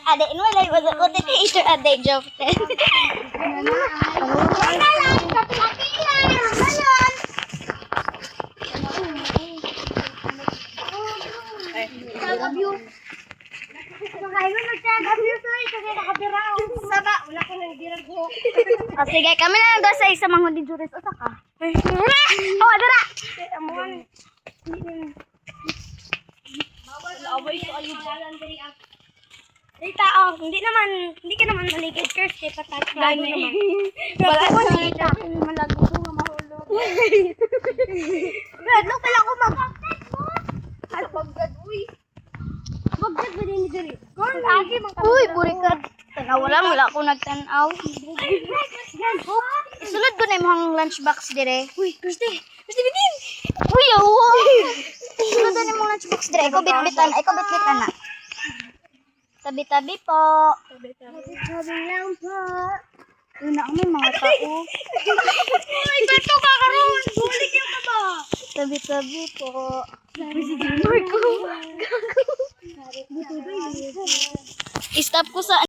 Ade, no, like, was a content creator, ade, joke. O sige, kami na lang daw sa isa mga juris. Usa ka. Oh, adara. Rita, oh, hindi ka naman maligid curse kay patay. Gago naman. Wala ko nakita. Malago ko nga mahulog. Brad, no pala ako mag-update mo. Ano bagdad, uy. Bagdad ba din ni Diri? Uy, burikat. Tanaw lang, wala ko nagtanaw. Isulod ko na yung lunchbox dire. Uy, Christy bitin. Uy, awa. Isulod ko na yung lunchbox dire. Ikaw bitbitan na. Tabi-tabi po. Tabi-tabi lang po. Una ako may mga tao. Uy, bato ka karoon. Bulik yung baba. Tabi-tabi po. Sige, Marco. Stop ko sa